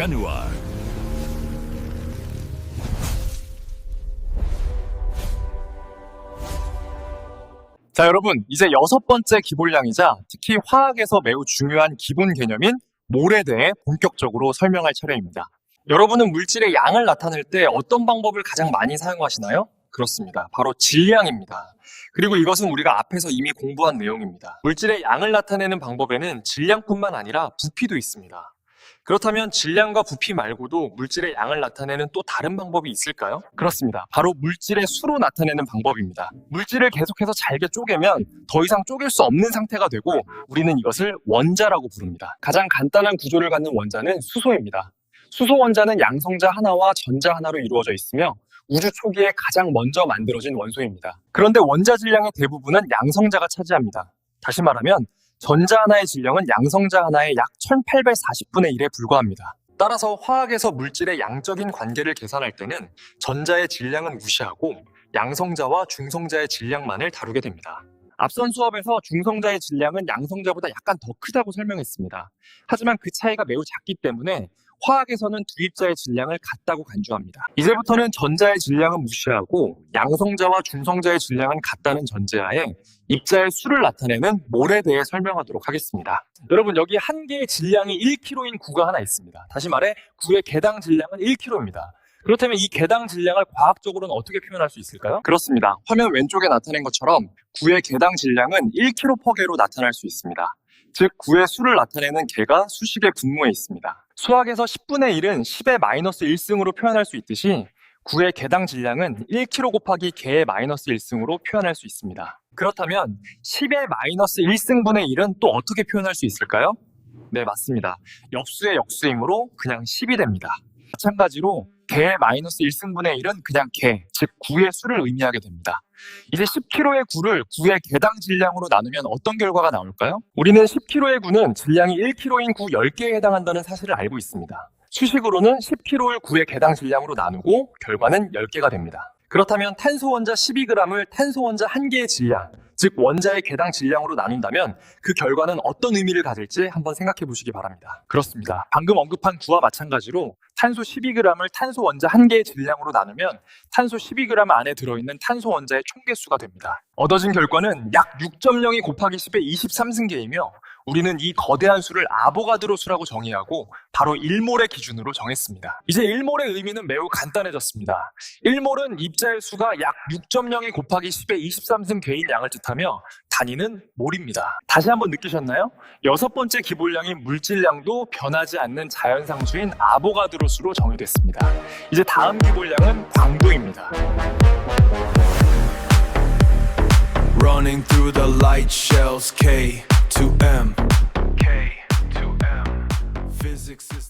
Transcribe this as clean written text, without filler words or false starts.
매뉴얼. 자, 여러분, 이제 6번째 기본량이자 특히 화학에서 매우 중요한 기본 개념인 몰에 대해 본격적으로 설명할 차례입니다. 여러분은 물질의 양을 나타낼 때 어떤 방법을 가장 많이 사용하시나요? 그렇습니다. 바로 질량입니다. 그리고 이것은 우리가 앞에서 이미 공부한 내용입니다. 물질의 양을 나타내는 방법에는 질량뿐만 아니라 부피도 있습니다. 그렇다면 질량과 부피 말고도 물질의 양을 나타내는 또 다른 방법이 있을까요? 그렇습니다. 바로 물질의 수로 나타내는 방법입니다. 물질을 계속해서 잘게 쪼개면 더 이상 쪼갤 수 없는 상태가 되고 우리는 이것을 원자라고 부릅니다. 가장 간단한 구조를 갖는 원자는 수소입니다. 수소 원자는 양성자 하나와 전자 하나로 이루어져 있으며 우주 초기에 가장 먼저 만들어진 원소입니다. 그런데 원자 질량의 대부분은 양성자가 차지합니다. 다시 말하면 전자 하나의 질량은 양성자 하나의 약 1840분의 1에 불과합니다. 따라서 화학에서 물질의 양적인 관계를 계산할 때는 전자의 질량은 무시하고 양성자와 중성자의 질량만을 다루게 됩니다. 앞선 수업에서 중성자의 질량은 양성자보다 약간 더 크다고 설명했습니다. 하지만 그 차이가 매우 작기 때문에 화학에서는 두 입자의 질량을 같다고 간주합니다. 이제부터는 전자의 질량은 무시하고 양성자와 중성자의 질량은 같다는 전제하에 입자의 수를 나타내는 몰에 대해 설명하도록 하겠습니다. 여러분, 여기 한 개의 질량이 1kg인 구가 하나 있습니다. 다시 말해 구의 개당 질량은 1kg입니다. 그렇다면 이 개당 질량을 과학적으로는 어떻게 표현할 수 있을까요? 그렇습니다. 화면 왼쪽에 나타낸 것처럼 구의 개당 질량은 1kg/개로 나타날 수 있습니다. 즉, 구의 수를 나타내는 개가 수식의 분모에 있습니다. 수학에서 10분의 1은 10의 마이너스 1승으로 표현할 수 있듯이 구의 개당 질량은 1kg 곱하기 개의 마이너스 1승으로 표현할 수 있습니다. 그렇다면 10의 마이너스 1승분의 1은 또 어떻게 표현할 수 있을까요? 네, 맞습니다. 역수의 역수이므로 그냥 10이 됩니다. 마찬가지로 개의 마이너스 1승분의 1은 그냥 개, 즉 구의 수를 의미하게 됩니다. 이제 10kg의 구를 구의 개당 질량으로 나누면 어떤 결과가 나올까요? 우리는 10kg의 구는 질량이 1kg인 구 10개에 해당한다는 사실을 알고 있습니다. 수식으로는 10kg를 구의 개당 질량으로 나누고 결과는 10개가 됩니다. 그렇다면 탄소 원자 12g을 탄소 원자 1개의 질량, 즉 원자의 개당 질량으로 나눈다면 그 결과는 어떤 의미를 가질지 한번 생각해 보시기 바랍니다. 그렇습니다. 방금 언급한 구와 마찬가지로 탄소 12g을 탄소 원자 1개의 질량으로 나누면 탄소 12g 안에 들어있는 탄소 원자의 총개수가 됩니다. 얻어진 결과는 약 6.02 곱하기 10의 23승계이며 우리는 이 거대한 수를 아보가드로 수라고 정의하고 바로 1몰의 기준으로 정했습니다. 이제 1몰의 의미는 매우 간단해졌습니다. 1몰은 입자의 수가 약 6.02 곱하기 10의 23승 개인 양을 뜻하며 단위는 몰입니다. 다시 한번 느끼셨나요? 6번째 기본량인 물질량도 변하지 않는 자연상수인 아보가드로 수로 정의됐습니다. 이제 다음 기본량은 광도입니다. Running through the light shells, K to M. Physics is